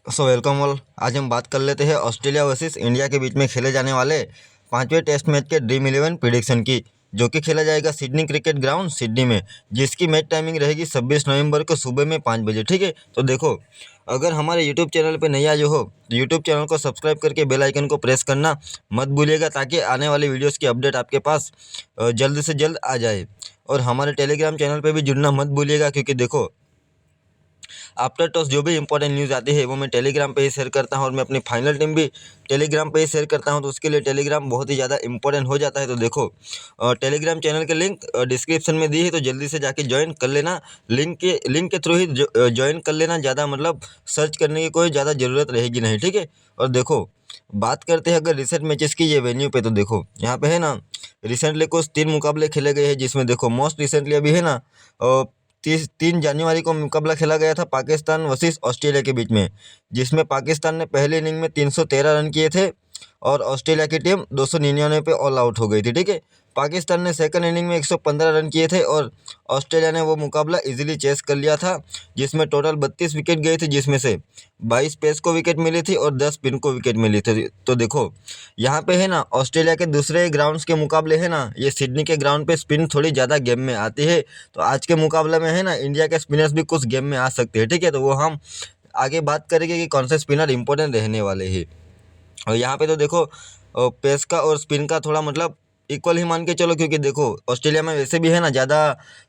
So welcome all. आज हम बात कर लेते हैं ऑस्ट्रेलिया वर्सेस इंडिया के बीच में खेले जाने वाले पांचवें टेस्ट मैच के ड्रीम 11 प्रिडिक्शन की, जो कि खेला जाएगा सिडनी क्रिकेट ग्राउंड सिडनी में, जिसकी मैच टाइमिंग रहेगी 26 नवंबर को सुबह में 5 बजे। ठीक है, तो देखो, अगर हमारे यूट्यूब चैनल पे नए आए हो तो यूट्यूब चैनल को सब्सक्राइब करके बेल आइकन को प्रेस करना मत भूलिएगा, ताकि आने वाली वीडियोस की अपडेट आपके पास जल्द से जल्द आ जाए। और हमारे टेलीग्राम चैनल पे भी जुड़ना मत भूलिएगा, क्योंकि देखो, आफ्टर टॉस जो भी इंपॉर्टेंट न्यूज़ आती है वो मैं टेलीग्राम पे ही शेयर करता हूँ, और मैं अपनी फाइनल टीम भी टेलीग्राम पे ही शेयर करता हूँ। तो उसके लिए टेलीग्राम बहुत ही ज़्यादा इंपॉर्टेंट हो जाता है। तो देखो, टेलीग्राम चैनल के लिंक डिस्क्रिप्शन में दी है, तो जल्दी से जाके ज्वाइन कर लेना। लिंक के थ्रू ही ज्वाइन कर लेना, ज़्यादा मतलब सर्च करने की कोई ज़्यादा ज़रूरत रहेगी नहीं। ठीक है, और देखो, बात करते हैं अगर रिसेंट मैचेस की ये वेन्यू पे, तो देखो यहाँ पे है ना, रिसेंटली कुछ 3 मुकाबले खेले गए हैं, जिसमें देखो मोस्ट रिसेंटली अभी है ना 3 जनवरी को मुकाबला खेला गया था पाकिस्तान वर्सेस ऑस्ट्रेलिया के बीच में, जिसमें पाकिस्तान ने पहले इनिंग में 313 रन किए थे और ऑस्ट्रेलिया की टीम 299 पे ऑल आउट हो गई थी। ठीक है, पाकिस्तान ने सेकंड इनिंग में 115 रन किए थे और ऑस्ट्रेलिया ने वो मुकाबला इजीली चेस कर लिया था, जिसमें टोटल 32 विकेट गए थे, जिसमें से 22 पेस को विकेट मिली थी और 10 स्पिन को विकेट मिली थी। तो देखो, यहाँ पे है ना, ऑस्ट्रेलिया के दूसरे ग्राउंड्स के मुकाबले है ना, ये सिडनी के ग्राउंड पे स्पिन थोड़ी ज़्यादा गेम में आती है। तो आज के मुकाबले में है ना, इंडिया के स्पिनर्स भी कुछ गेम में आ सकते हैं। ठीक है, तो वो हम आगे बात करेंगे कि कौन से स्पिनर इंपॉर्टेंट रहने वाले हैं। और यहाँ पे तो देखो, पेस का और स्पिन का थोड़ा मतलब इक्वल ही मान के चलो, क्योंकि देखो ऑस्ट्रेलिया में वैसे भी है ना ज़्यादा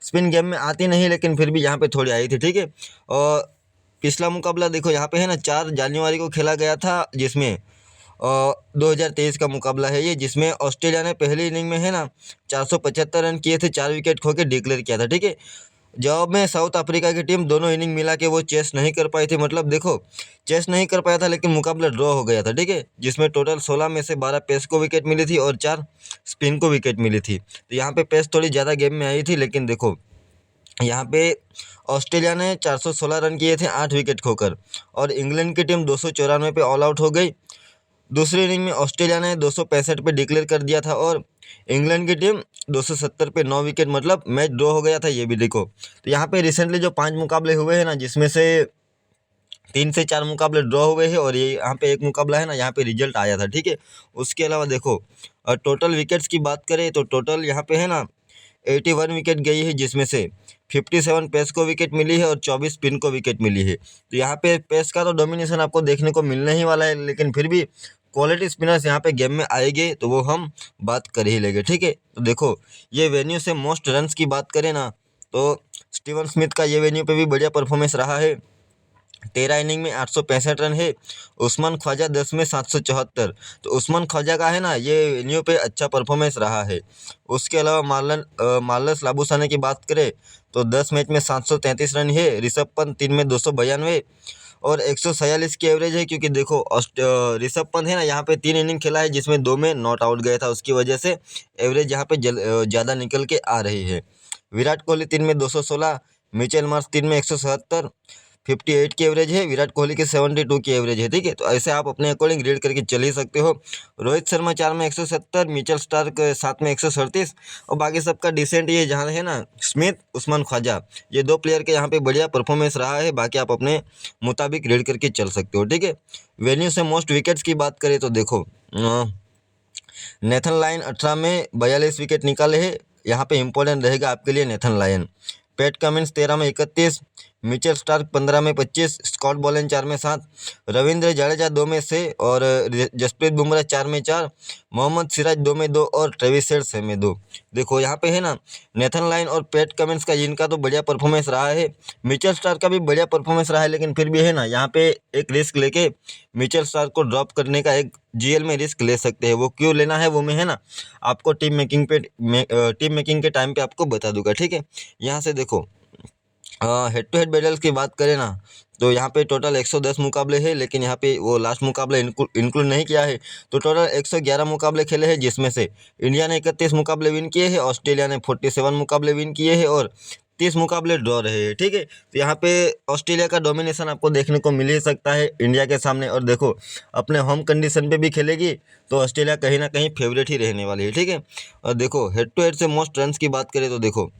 स्पिन गेम में आती नहीं, लेकिन फिर भी यहाँ पे थोड़ी आई थी। ठीक है, और पिछला मुकाबला देखो यहाँ पे है ना 4 जनवरी को खेला गया था, जिसमें 2023 का मुकाबला है ये, जिसमें ऑस्ट्रेलिया ने पहली इनिंग में है ना 475 रन किए थे, 4 विकेट खो के डिक्लेयर किया था। ठीक है, जवाब में साउथ अफ्रीका की टीम दोनों इनिंग मिला के वो चेस नहीं कर पाई थी, मतलब देखो चेस नहीं कर पाया था, लेकिन मुकाबला ड्रॉ हो गया था। ठीक है, जिसमें टोटल 16 में से 12 पेस को विकेट मिली थी और 4 स्पिन को विकेट मिली थी। तो यहाँ पे पेस थोड़ी ज़्यादा गेम में आई थी, लेकिन देखो यहाँ पे ऑस्ट्रेलिया ने 416 रन किए थे 8 विकेट खोकर, और इंग्लैंड की टीम 294 पे ऑल आउट हो गई। दूसरी इनिंग में ऑस्ट्रेलिया ने 265 पे डिक्लेयर कर दिया था और इंग्लैंड की टीम 270 पे 9 विकेट, मतलब मैच ड्रॉ हो गया था, ये भी देखो। तो यहाँ पे रिसेंटली जो 5 मुकाबले हुए हैं ना, जिसमें से 3 से 4 मुकाबले ड्रॉ हुए हैं, और ये यहाँ पे एक मुकाबला है ना, यहाँ पे रिजल्ट आया था। ठीक है, उसके अलावा देखो, टोटल विकेट्स की बात करें तो टोटल यहाँ पे है ना 81 विकेट गई है, जिसमें से 57 पेस को विकेट मिली है और 24 स्पिन को विकेट मिली है। तो यहाँ पे पेस का तो डोमिनेशन आपको देखने को मिलने ही वाला है, लेकिन फिर भी क्वालिटी स्पिनर्स यहाँ पे गेम में आएंगे तो वो हम बात कर ही लेंगे। ठीक है, तो देखो, ये वेन्यू से मोस्ट रन्स की बात करें ना, तो स्टीवन स्मिथ का ये वेन्यू पे भी बढ़िया परफॉर्मेंस रहा है। 13 इनिंग में 865 रन है। उस्मान ख्वाजा 10 में 774। तो उस्मान ख्वाजा का है ना ये वेन्यू पे अच्छा परफॉर्मेंस रहा है। उसके अलावा मार्लस लाबुसाने की बात करें तो 10 मैच में 733 रन है। ऋषभ पंत 3 में 292 और 146 की एवरेज है, क्योंकि देखो ऋषभ पंत है ना यहाँ पे 3 इनिंग खेला है, जिसमें 2 में नॉट आउट गया था, उसकी वजह से एवरेज यहाँ पे ज़्यादा निकल के आ रही है। विराट कोहली 3 में 216, मिचेल मार्श 3 में 177, 58 की एवरेज है। विराट कोहली की 72 की एवरेज है। ठीक है, तो ऐसे आप अपने अकॉर्डिंग रीड करके चल ही सकते हो। रोहित शर्मा 4 में 170, मिचेल स्टार्क 7 में 137, और बाकी सबका डिसेंट ये जहाँ है ना स्मिथ, उस्मान ख्वाजा, ये 2 प्लेयर के यहाँ पे बढ़िया परफॉर्मेंस रहा है। बाकी आप अपने मुताबिक रीड करके चल सकते हो। ठीक है, वेन्यू से मोस्ट विकेट्स की बात करें तो देखो, नेथन लायन 18 में 42 विकेट निकाले हैं। यहाँ पे इंपॉर्टेंट रहेगा आपके लिए नेथन लायन। पैट कमिंस 13 में 31, मिचेल स्टार्क 15 में 25, स्कॉट बोलन 4 में 7, रविंद्र जडेजा 2 में 6 और जसप्रीत बुमराह 4 में 4, मोहम्मद सिराज 2 में 2 और ट्रेविस हेड 6 में 2। देखो यहाँ पे है ना नेथन लायन और पैट कमिंस का इनका तो बढ़िया परफॉर्मेंस रहा है। मिचेल स्टार्क का भी बढ़िया परफॉर्मेंस रहा है, लेकिन फिर भी है ना यहाँ पे एक रिस्क लेके मिचेल स्टार्क को ड्रॉप करने का एक जीएल में रिस्क ले सकते हैं। वो क्यों लेना है वो मैं है ना आपको टीम मेकिंग के टाइम पे आपको बता दूंगा। ठीक है, यहाँ से देखो, हेड टू हेड बैटल्स की बात करें ना, तो यहाँ पे टोटल 110 मुकाबले हैं, लेकिन यहाँ पे वो लास्ट मुकाबला इंक्लूड नहीं किया है। तो टोटल 111 मुकाबले खेले हैं, जिसमें से इंडिया ने 31 मुकाबले विन किए हैं, ऑस्ट्रेलिया ने 47 मुकाबले विन किए हैं और 30 मुकाबले ड्रॉ रहे हैं। ठीक है, तो यहाँ पे ऑस्ट्रेलिया का डोमिनेशन आपको देखने को मिल ही सकता है इंडिया के सामने। और देखो, अपने होम कंडीशन पे भी खेलेगी तो ऑस्ट्रेलिया कहीं ना कहीं फेवरेट ही रहने वाली है। ठीक है, और देखो, हेड टू हेड से मोस्ट रन्स की बात करें तो देखो,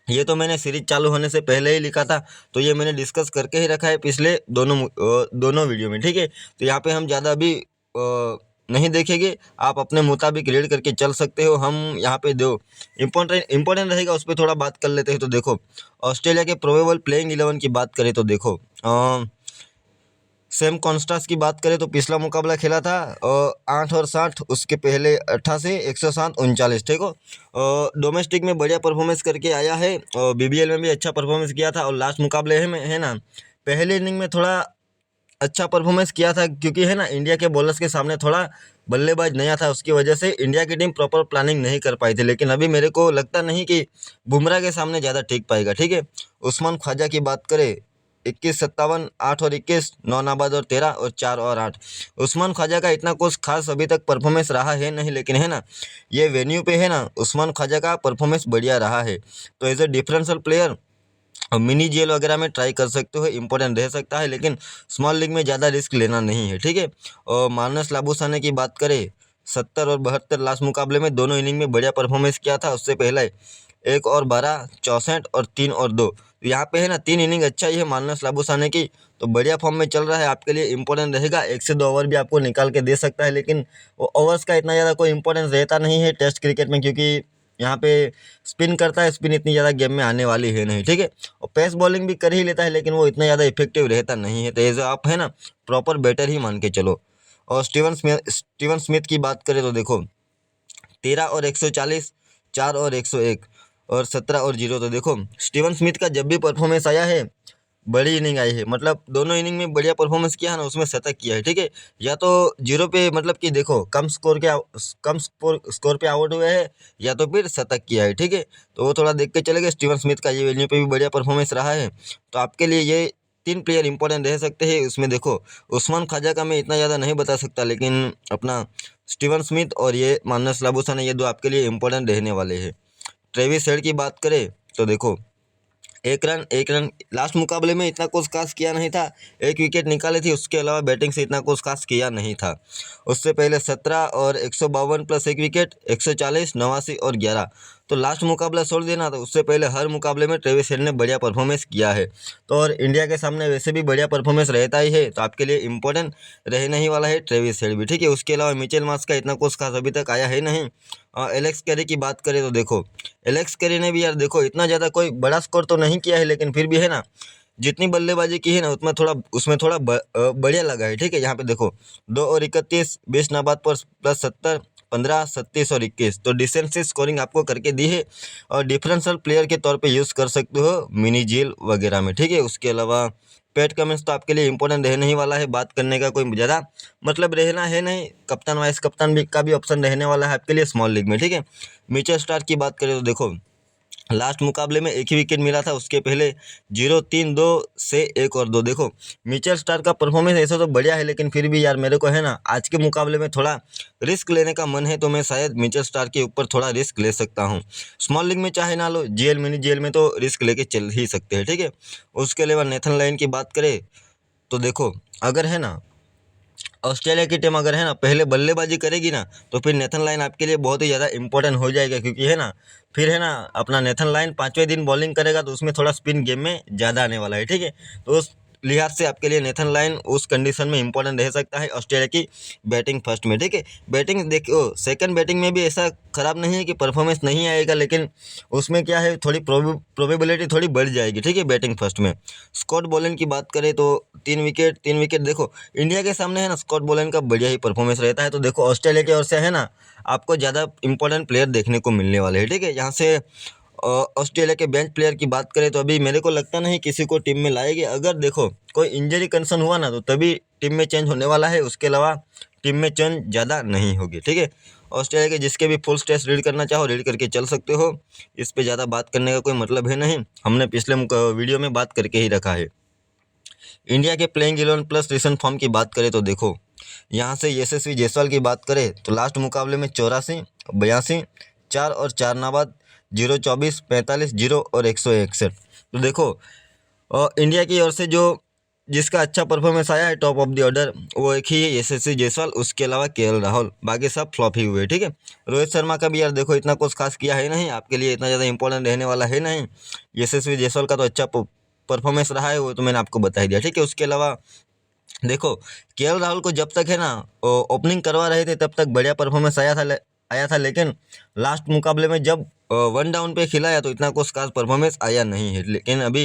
ये तो मैंने सीरीज चालू होने से पहले ही लिखा था, तो ये मैंने डिस्कस करके ही रखा है पिछले दोनों वीडियो में, ठीक है। तो यहाँ पे हम ज़्यादा अभी नहीं देखेंगे, आप अपने मुताबिक रीड करके चल सकते हो। हम यहाँ पे दो इम्पोर्टेंट रहेगा उस पर थोड़ा बात कर लेते हैं। तो देखो, ऑस्ट्रेलिया के प्रोबेबल प्लेइंग 11 की बात करें तो देखो, सेम कॉन्स्टास की बात करें तो पिछला मुकाबला खेला था 8 और 60, उसके पहले 88, 107, 39, ठीक हो। डोमेस्टिक में बढ़िया परफॉर्मेंस करके आया है और बीबीएल में भी अच्छा परफॉर्मेंस किया था। और लास्ट मुकाबले है ना, पहले इनिंग में थोड़ा अच्छा परफॉर्मेंस किया था, क्योंकि है ना इंडिया के बॉलर्स के सामने थोड़ा बल्लेबाज नया था, उसकी वजह से इंडिया की टीम प्रॉपर प्लानिंग नहीं कर पाई थी। लेकिन अभी मेरे को लगता नहीं कि बुमराह के सामने ज़्यादा टिक पाएगा, ठीक है। उस्मान ख्वाजा की बात करें, 21, 57, 8 और 21, 9 नाबाद और 13 और 4 और 8। उस्मान ख्वाजा का इतना कुछ खास अभी तक परफॉर्मेंस रहा है नहीं, लेकिन है ना ये वेन्यू पे है ना उस्मान ख्वाजा का परफॉर्मेंस बढ़िया रहा है। तो as a differential player mini jail वगैरह में ट्राई कर सकते हो, इंपॉर्टेंट रह सकता है, लेकिन स्मॉल लीग में ज़्यादा रिस्क लेना नहीं है, ठीक है। और मार्नस लाबुसाने की बात करें, 70 और 72 लास्ट मुकाबले में दोनों इनिंग में बढ़िया परफॉर्मेंस किया था। उससे पहले 1 और 12, 64 और 3 और 2। तो यहाँ पे है ना 3 इनिंग अच्छा ही है मार्नस लाबुसाने की, तो बढ़िया फॉर्म में चल रहा है। आपके लिए इंपॉर्टेंट रहेगा, 1 से 2 ओवर भी आपको निकाल के दे सकता है, लेकिन वो ओवर्स का इतना ज़्यादा कोई इंपॉर्टेंस रहता नहीं है टेस्ट क्रिकेट में, क्योंकि यहाँ पे स्पिन करता है, स्पिन इतनी ज़्यादा गेम में आने वाली है नहीं, ठीक है। और पेस बॉलिंग भी कर ही लेता है, लेकिन वो इतना ज़्यादा इफेक्टिव रहता नहीं है। तो एज आप है ना प्रॉपर बैटर ही मान के चलो। और स्टीवन स्मिथ की बात करें तो देखो, 13 और 140, 4 और 101 और 17 और 0। तो देखो स्टीवन स्मिथ का जब भी परफॉर्मेंस आया है, बड़ी इनिंग आई है, मतलब दोनों इनिंग में बढ़िया परफॉर्मेंस किया है ना, उसमें शतक किया है, ठीक है। या तो जीरो पे, मतलब कि देखो कम स्कोर पे आउट हुए हैं, या तो फिर शतक किया है, ठीक है। तो वो थोड़ा देख के चलेगा, स्टीवन स्मिथ का ये वेन्यू पे भी बढ़िया परफॉर्मेंस रहा है। तो आपके लिए ये 3 प्लेयर इंपॉर्टेंट रह सकते हैं। उसमें देखो उस्मान ख्वाजा का मैं इतना ज़्यादा नहीं बता सकता, लेकिन अपना स्टीवन स्मिथ और ये मानस लाबुसाने, ये दो आपके लिए इंपॉर्टेंट रहने वाले हैं। ट्रेविस हेड की बात करें तो देखो, 1 रन लास्ट मुकाबले में इतना कुछ खास किया नहीं था, 1 विकेट निकाली थी, उसके अलावा बैटिंग से इतना कुछ खास किया नहीं था। उससे पहले 17 और 152 प्लस 1 विकेट, 140, 89 और 11। तो लास्ट मुकाबला छोड़ देना, तो उससे पहले हर मुकाबले में ट्रेविस हेड ने बढ़िया परफॉर्मेंस किया है। तो और इंडिया के सामने वैसे भी बढ़िया परफॉर्मेंस रहता ही है, तो आपके लिए इंपॉर्टेंट रहने ही वाला है ट्रेविस हेड भी, ठीक है। उसके अलावा मिचेल मार्श का इतना कुछ खास अभी तक आया है नहीं। एलेक्स कैरी की बात करें तो देखो, एलेक्स कैरी ने भी यार देखो इतना ज़्यादा कोई बड़ा स्कोर तो नहीं किया है, लेकिन फिर भी है ना जितनी बल्लेबाजी की है ना उसमें थोड़ा बढ़िया लगा है, ठीक है। यहाँ पे देखो 2 और 31, 20 नाबाद पर प्लस 70, 15, 37 और 21। तो डिसेंट सी स्कोरिंग आपको करके दी है, और डिफरेंशियल प्लेयर के तौर पे यूज़ कर सकते हो मिनी जेल वगैरह में, ठीक है। उसके अलावा पैट कमिंस तो आपके लिए इंपॉर्टेंट रहने ही वाला है, बात करने का कोई ज़्यादा मतलब रहना है नहीं। कप्तान वाइस कप्तान भी का भी ऑप्शन रहने वाला है आपके लिए स्मॉल लीग में, ठीक है। मिचेल स्टार्क की बात करें तो देखो, लास्ट मुकाबले में 1 ही विकेट मिला था, उसके पहले 0, 3, 2 से 1 और 2। देखो मिचेल स्टार्क का परफॉर्मेंस ऐसा तो बढ़िया है, लेकिन फिर भी यार मेरे को है ना आज के मुकाबले में थोड़ा रिस्क लेने का मन है, तो मैं शायद मिचेल स्टार्क के ऊपर थोड़ा रिस्क ले सकता हूँ। स्मॉल लीग में चाहे ना लो, जेल मिनी जेल में तो रिस्क लेके चल ही सकते हैं, ठीक है। उसके अलावा नेथन लाइन की बात करें तो देखो, अगर है ना ऑस्ट्रेलिया की टीम अगर है ना पहले बल्लेबाजी करेगी ना, तो फिर नेथन लाइन आपके लिए बहुत ही ज़्यादा इंपॉर्टेंट हो जाएगा, क्योंकि है ना फिर है ना अपना नेथन लाइन 5वें दिन बॉलिंग करेगा, तो उसमें थोड़ा स्पिन गेम में ज़्यादा आने वाला है, ठीक है। तो उस लिहाज से आपके लिए नेथन लाइन उस कंडीशन में इंपॉर्टेंट रह सकता है ऑस्ट्रेलिया की बैटिंग फर्स्ट में, ठीक है। बैटिंग देखो सेकंड बैटिंग में भी ऐसा ख़राब नहीं है कि परफॉर्मेंस नहीं आएगा, लेकिन उसमें क्या है थोड़ी प्रोबेबिलिटी थोड़ी बढ़ जाएगी, ठीक है, बैटिंग फर्स्ट में। स्कॉट बोलन की बात करें तो 3 विकेट देखो इंडिया के सामने है ना स्कॉट बोलन का बढ़िया ही परफॉर्मेंस रहता है। तो देखो ऑस्ट्रेलिया की ओर से है ना आपको ज़्यादा इंपॉर्टेंट प्लेयर देखने को मिलने वाले हैं, ठीक है। यहाँ से ऑस्ट्रेलिया के बेंच प्लेयर की बात करें तो अभी मेरे को लगता नहीं किसी को टीम में लाएगी। अगर देखो कोई इंजरी कंसर्न हुआ ना, तो तभी टीम में चेंज होने वाला है, उसके अलावा टीम में चेंज ज़्यादा नहीं होगी, ठीक है। ऑस्ट्रेलिया के जिसके भी फुल स्टेट्स रीड करना चाहो रीड करके चल सकते हो, इस पे ज़्यादा बात करने का कोई मतलब है नहीं, हमने पिछले वीडियो में बात करके ही रखा है। इंडिया के प्लेइंग 11 प्लस रिसेंट फॉर्म की बात करें तो देखो, यहाँ से यशस्वी जायसवाल की बात करें तो लास्ट मुकाबले में 84, 82, 4 और 4 नाबाद, 0, 24, 45, 0 और 161। तो देखो इंडिया की ओर से जो जिसका अच्छा परफॉर्मेंस आया है टॉप ऑफ द ऑर्डर वो एक ही है यशस्वी जायसवाल, उसके अलावा केएल राहुल, बाकी सब फ्लॉप ही हुए। ठीक है, रोहित शर्मा का भी यार देखो इतना कुछ खास किया है नहीं, आपके लिए इतना ज़्यादा इंपॉर्टेंट रहने वाला है नहीं। यशस्वी जायसवाल का तो अच्छा परफॉर्मेंस रहा है, वो तो मैंने आपको बता ही दिया। ठीक है, उसके अलावा देखो केएल राहुल को जब तक है ना ओपनिंग करवा रहे थे तब तक बढ़िया परफॉर्मेंस आया था, लेकिन लास्ट मुकाबले में जब वन डाउन पे खिलाया तो इतना कुछ खास परफॉर्मेंस आया नहीं है। लेकिन अभी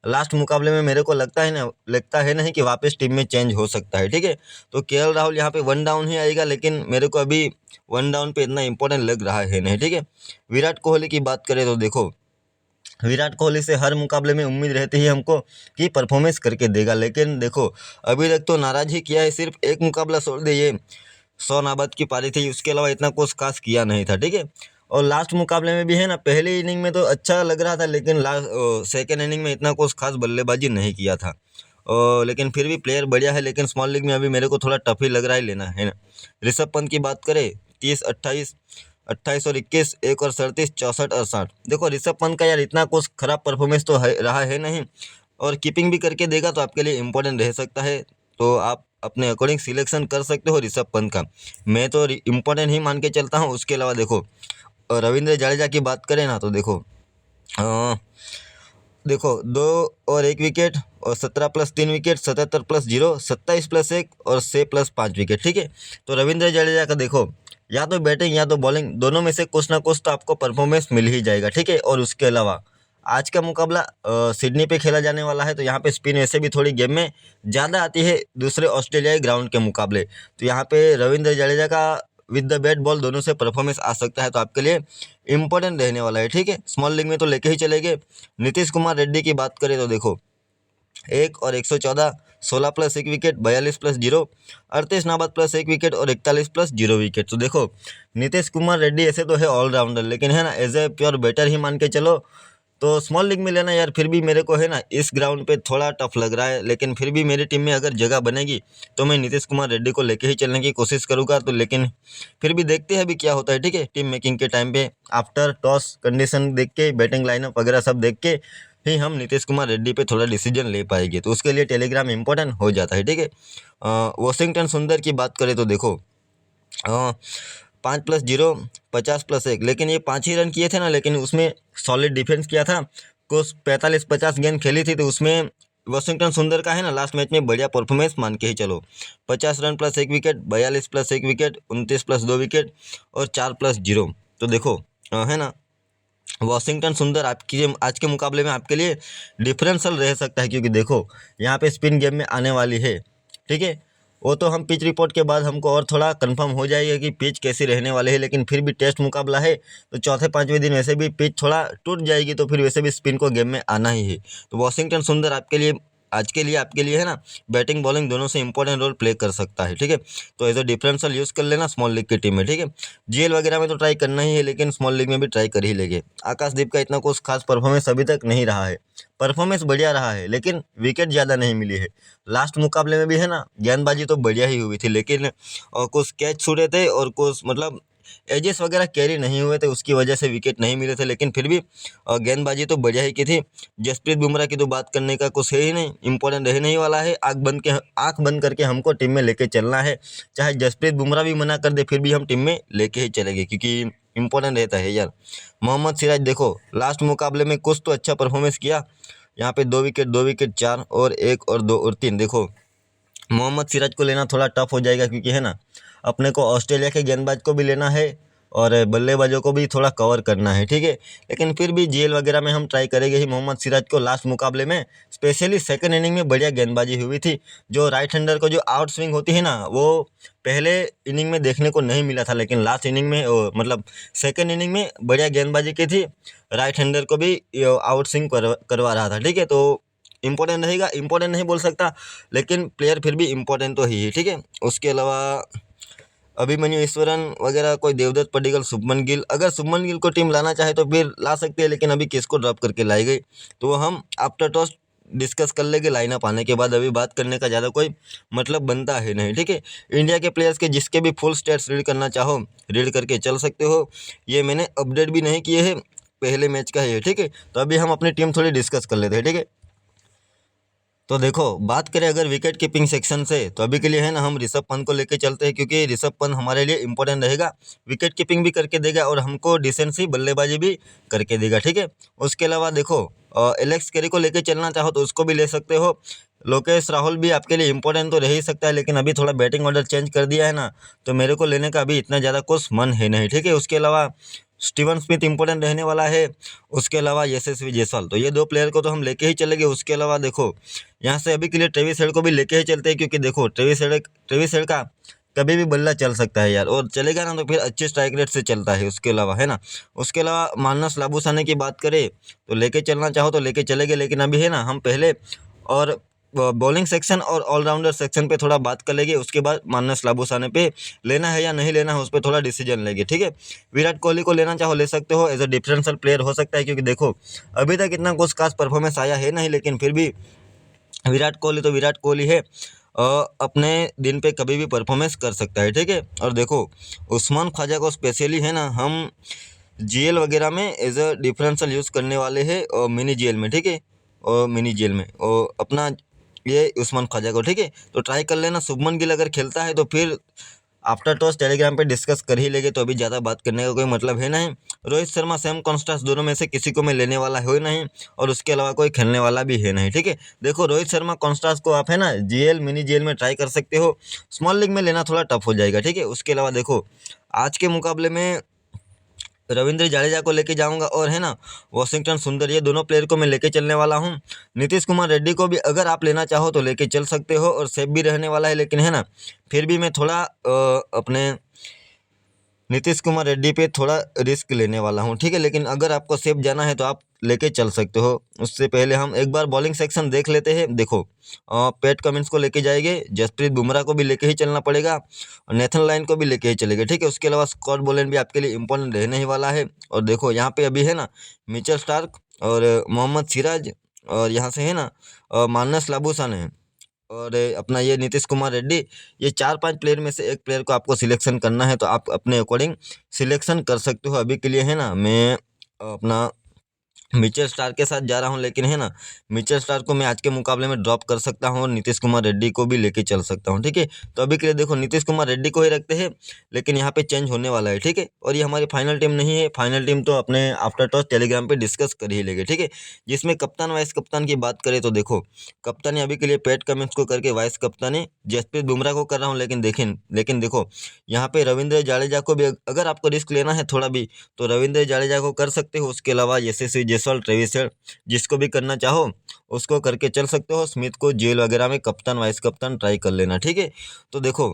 लास्ट मुकाबले में मेरे को लगता है नहीं कि वापस टीम में चेंज हो सकता है। ठीक है, तो केएल राहुल यहाँ पे वन डाउन ही आएगा, लेकिन मेरे को अभी वन डाउन पे इतना इंपॉर्टेंट लग रहा है नहीं। ठीक है, विराट कोहली की बात करें तो देखो विराट कोहली से हर मुकाबले में उम्मीद रहती है हमको कि परफॉर्मेंस करके देगा, लेकिन देखो अभी तक तो नाराज ही किया है। सिर्फ एक मुकाबला छोड़ दे, ये 100 नाबाद की पारी थी, उसके अलावा इतना कुछ खास किया नहीं था। ठीक है, और लास्ट मुकाबले में भी है ना पहली इनिंग में तो अच्छा लग रहा था, लेकिन सेकेंड इनिंग में इतना कुछ खास बल्लेबाजी नहीं किया था। लेकिन फिर भी प्लेयर बढ़िया है, लेकिन स्मॉल लीग में अभी मेरे को थोड़ा टफ ही लग रहा है लेना है ना। ऋषभ पंत की बात करें 30, 28, 28 और 21, 1 और 37, 64 और 60। देखो ऋषभ पंत का यार इतना कुछ खराब परफॉर्मेंस तो रहा है नहीं, और कीपिंग भी करके देगा तो आपके लिए इम्पोर्टेंट रह सकता है, तो आप अपने अकॉर्डिंग सिलेक्शन कर सकते हो ऋषभ पंत का। मैं तो इम्पोर्टेंट ही मान के चलता हूँ। उसके अलावा देखो रविंद्र जडेजा की बात करें ना तो देखो 2 और 1 विकेट, और 17+3 विकेट, 77+0, 27+1 और 6+5 विकेट। ठीक है, तो रविंद्र जडेजा का देखो या तो बैटिंग या तो बॉलिंग दोनों में से कुछ ना कुछ तो आपको परफॉर्मेंस मिल ही जाएगा। ठीक है, और उसके अलावा आज का मुकाबला सिडनी पे खेला जाने वाला है, तो यहाँ पे स्पिन वैसे भी थोड़ी गेम में ज़्यादा आती है दूसरे ऑस्ट्रेलियाई ग्राउंड के मुकाबले, तो यहाँ पे रविंद्र जडेजा का विद द बैट बॉल दोनों से परफॉर्मेंस आ सकता है, तो आपके लिए इंपॉर्टेंट रहने वाला है। ठीक है, स्मॉल लीग में तो लेके ही चलेंगे। नीतीश कुमार रेड्डी की बात करें तो देखो 1 और 114, 16+1 विकेट, 42+0, 38 नाबाद प्लस 1 विकेट और 41+0 विकेट। तो देखो नीतीश कुमार रेड्डी ऐसे तो है ऑलराउंडर, लेकिन है ना एज ए प्योर बैटर ही मान के चलो, तो स्मॉल लीग में लेना यार फिर भी मेरे को है ना इस ग्राउंड पे थोड़ा टफ लग रहा है, लेकिन फिर भी मेरी टीम में अगर जगह बनेगी तो मैं नीतीश कुमार रेड्डी को लेके ही चलने की कोशिश करूंगा। तो लेकिन फिर भी देखते हैं अभी क्या होता है। ठीक है, टीम मेकिंग के टाइम पे आफ्टर टॉस कंडीशन देख के, बैटिंग लाइनअप वगैरह सब देख के ही हम नीतीश कुमार रेड्डी पे थोड़ा डिसीजन ले पाएंगे, तो उसके लिए टेलीग्राम इंपॉर्टेंट हो जाता है। ठीक है, वॉशिंगटन सुंदर की बात करें तो देखो 5+0, 50+1, लेकिन ये 5 ही रन किए थे ना, लेकिन उसमें सॉलिड डिफेंस किया था। कुछ 45-50 गेंद खेली थी, तो उसमें वॉशिंगटन सुंदर का है ना लास्ट मैच में बढ़िया परफॉर्मेंस मान के ही चलो। 50 run plus 1 wicket, 42+1 wicket, 29+2 wicket और 4+0। तो देखो है ना वॉशिंगटन सुंदर आपकी आज के मुकाबले में आपके लिए डिफरेंशियल रह सकता है, क्योंकि देखो यहाँ पे स्पिन गेम में आने वाली है। ठीक है, वो तो हम पिच रिपोर्ट के बाद हमको और थोड़ा कंफर्म हो जाएगा कि पिच कैसी रहने वाली है, लेकिन फिर भी टेस्ट मुकाबला है तो चौथे पाँचवें दिन वैसे भी पिच थोड़ा टूट जाएगी, तो फिर वैसे भी स्पिन को गेम में आना ही है। तो वॉशिंगटन सुंदर आपके लिए आज के लिए आपके लिए है ना बैटिंग बॉलिंग दोनों से इंपॉर्टेंट रोल प्ले कर सकता है। ठीक है, तो एज अ डिफरेंशियल यूज़ कर लेना स्मॉल लीग की टीम में। ठीक है, जीएल वगैरह में तो ट्राई करना ही है, लेकिन स्मॉल लीग में भी ट्राई कर ही लेंगे। आकाशदीप का इतना कुछ खास परफॉर्मेंस अभी तक नहीं रहा है, परफॉर्मेंस बढ़िया रहा है लेकिन विकेट ज़्यादा नहीं मिली है। लास्ट मुकाबले में भी है ना गेंदबाजी तो बढ़िया ही हुई थी, लेकिन कुछ कैच छूटे थे और कुछ मतलब एजेस वगैरह कैरी नहीं हुए थे, उसकी वजह से विकेट नहीं मिले थे, लेकिन फिर भी गेंदबाजी तो बढ़िया ही की थी। जसप्रीत बुमराह की तो बात करने का कुछ है ही नहीं, इंपॉर्टेंट रहने ही वाला है। आँख बंद करके हमको टीम में लेके चलना है, चाहे जसप्रीत बुमराह भी मना कर दे फिर भी हम टीम में लेके ही चलेंगे, क्योंकि इंपॉर्टेंट रहता है यार। मोहम्मद सिराज देखो लास्ट मुकाबले में कुछ तो अच्छा परफॉर्मेंस किया, यहाँ पे 2 विकेट, 2 विकेट, 4 और 1 और 2 और 3। देखो मोहम्मद सिराज को लेना थोड़ा टफ हो जाएगा, क्योंकि है ना अपने को ऑस्ट्रेलिया के गेंदबाज को भी लेना है और बल्लेबाजों को भी थोड़ा कवर करना है। ठीक है, लेकिन फिर भी जीएल वगैरह में हम ट्राई करेंगे ही मोहम्मद सिराज को। लास्ट मुकाबले में स्पेशली सेकंड इनिंग में बढ़िया गेंदबाजी हुई थी, जो राइट हैंडर को जो आउट स्विंग होती है ना वो पहले इनिंग में देखने को नहीं मिला था, लेकिन लास्ट इनिंग में मतलब सेकेंड इनिंग में बढ़िया गेंदबाजी की थी, राइट हैंडर को भी आउट स्विंग करवा रहा था। ठीक है, तो इंपॉर्टेंट रहेगा, इंपॉर्टेंट नहीं बोल सकता, लेकिन प्लेयर फिर भी इंपॉर्टेंट तो ही है। ठीक है, उसके अलावा अभिमन्यु ईश्वरन वगैरह, कोई देवदत्त पडिक्कल, शुभमन गिल, अगर शुभमन गिल को टीम लाना चाहे तो फिर ला सकते हैं, लेकिन अभी किसको ड्रॉप करके लाई गई तो वो हम आफ्टर टॉस डिस्कस कर लेंगे लाइनअप आने के बाद। अभी बात करने का ज़्यादा कोई मतलब बनता है नहीं। ठीक है, इंडिया के प्लेयर्स के जिसके भी फुल स्टेट्स रीड करना चाहो रीड करके चल सकते हो, ये मैंने अपडेट भी नहीं किए हैं, पहले मैच का है। ठीक है, तो अभी हम अपनी टीम थोड़ी डिस्कस कर लेते हैं। ठीक है, तो देखो, बात करें अगर विकेट कीपिंग सेक्शन से, तो अभी के लिए है ना हम ऋषभ पंत को लेके चलते हैं, क्योंकि ऋषभ पंत हमारे लिए इंपॉर्टेंट रहेगा, विकेट कीपिंग भी करके देगा और हमको डिसेंट सी बल्लेबाजी भी करके देगा, ठीक है। उसके अलावा देखो, एलेक्स कैरी को लेके चलना चाहो तो उसको भी ले सकते हो। लोकेश राहुल भी आपके लिए इंपॉर्टेंट तो रह ही सकता है, लेकिन अभी थोड़ा बैटिंग ऑर्डर चेंज कर दिया है ना, तो मेरे को लेने का अभी इतना ज़्यादा कुछ मन है नहीं, ठीक है। उसके अलावा स्टीवन स्मिथ इंपॉर्टेंट रहने वाला है। उसके अलावा यशस्वी जायसवाल, तो ये दो प्लेयर को तो हम लेके ही चलेंगे। उसके अलावा देखो, यहाँ से अभी के लिए ट्रेविस हेड को भी लेके ही चलते हैं, क्योंकि देखो ट्रेविस हेड का कभी भी बल्ला चल सकता है यार, और चलेगा ना तो फिर अच्छे स्ट्राइक रेट से चलता है। उसके अलावा है ना, उसके अलावा मानस लाबुसाने की बात करें तो लेके चलना चाहो तो लेके चलेंगे, लेकिन अभी है ना हम पहले और बॉलिंग सेक्शन और ऑलराउंडर सेक्शन पे थोड़ा बात कर लेंगे। उसके बाद मानस लाबुसाने पे लेना है या नहीं लेना है उस पर थोड़ा डिसीजन लेंगे, ठीक है। विराट कोहली को लेना चाहो ले सकते हो, एज अ डिफरेंशियल प्लेयर हो सकता है, क्योंकि देखो अभी तक इतना कुछ खास परफॉर्मेंस आया है नहीं, लेकिन फिर भी विराट कोहली तो विराट कोहली है, अपने दिन पे कभी भी परफॉर्मेंस कर सकता है, ठीक है। और देखो, उस्मान ख्वाजा को स्पेशली है ना हम जीएल वगैरह में एज अ डिफरेंशियल यूज़ करने वाले हैं, और मिनी जीएल में, ठीक है, और मिनी जीएल में और अपना ये उस्मान ख्वाजा को, ठीक है। तो ट्राई कर लेना। शुभमन गिल अगर खेलता है तो फिर आफ्टर टॉस टेलीग्राम पे डिस्कस कर ही लेंगे, तो अभी ज़्यादा बात करने का कोई मतलब है नहीं। रोहित शर्मा, सैम कॉन्स्टेंस, दोनों में से किसी को मैं लेने वाला है नहीं, और उसके अलावा कोई खेलने वाला भी है नहीं, ठीक है। देखो, रोहित शर्मा कॉन्स्टेंस को आप है ना जीएल मिनी जीएल में ट्राई कर सकते हो, स्मॉल लीग में लेना थोड़ा टफ हो जाएगा, ठीक है। उसके अलावा देखो, आज के मुकाबले में रविंद्र जाडेजा को लेके जाऊंगा, और है ना वॉशिंगटन सुंदर, ये दोनों प्लेयर को मैं लेके चलने वाला हूँ। नीतीश कुमार रेड्डी को भी अगर आप लेना चाहो तो लेके चल सकते हो, और सेफ भी रहने वाला है, लेकिन है ना फिर भी मैं थोड़ा अपने नीतीश कुमार रेड्डी पे थोड़ा रिस्क लेने वाला हूँ, ठीक है। लेकिन अगर आपको सेफ जाना है तो आप लेके चल सकते हो। उससे पहले हम एक बार बॉलिंग सेक्शन देख लेते हैं। देखो, पैट कमिंस को लेके जाएंगे, जसप्रीत बुमराह को भी लेके ही चलना पड़ेगा, और नेथन लाइन को भी लेके ही चलेंगे, ठीक है। उसके अलावा स्कॉट बोलेंड भी आपके लिए इंपॉर्टेंट रहने ही वाला है। और देखो, यहाँ पे अभी है ना मिचेल स्टार्क और मोहम्मद सिराज, और यहाँ से है ना मानस लाबुसाने और अपना ये नीतीश कुमार रेड्डी, ये 4-5 प्लेयर में से एक प्लेयर को आपको सिलेक्शन करना है, तो आप अपने अकॉर्डिंग सिलेक्शन कर सकते हो। अभी के लिए है ना मैं अपना मिचेल स्टार्क के साथ जा रहा हूँ, लेकिन है ना मिचेल स्टार्क को मैं आज के मुकाबले में ड्रॉप कर सकता हूँ, और नीतीश कुमार रेड्डी को भी लेके चल सकता हूँ, ठीक है। तो अभी के लिए देखो, नीतीश कुमार रेड्डी को ही रखते हैं, लेकिन यहाँ पे चेंज होने वाला है, ठीक है। और ये हमारी फाइनल टीम नहीं है, फाइनल टीम तो अपने आफ्टर टॉस टेलीग्राम पे डिस्कस कर ही लेंगे, ठीक है। जिसमें कप्तान वाइस कप्तान की बात करें तो देखो, कप्तानी अभी के लिए पैट कमिंस को करके वाइस कप्तानी जसप्रीत बुमराह को कर रहा हूँ, लेकिन देखो, यहाँ पे रविंद्र जाडेजा को भी अगर आपको रिस्क लेना है थोड़ा भी, तो रविंद्र जाडेजा को कर सकते हो। उसके अलावा यशस्वी जायसवाल, ट्रेविस हेड, जिसको भी करना चाहो उसको करके चल सकते हो। स्मिथ को जेल वगैरह में कप्तान वाइस कप्तान ट्राई कर लेना, ठीक है। तो देखो,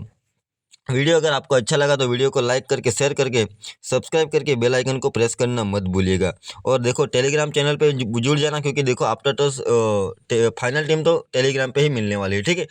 वीडियो अगर आपको अच्छा लगा तो वीडियो को लाइक करके शेयर करके सब्सक्राइब करके बेल आइकन को प्रेस करना मत भूलिएगा। और देखो, टेलीग्राम चैनल पे जुड़ जाना, क्योंकि देखो आफ्टर टॉस फाइनल टीम तो टेलीग्राम पे ही मिलने वाली है, ठीक है।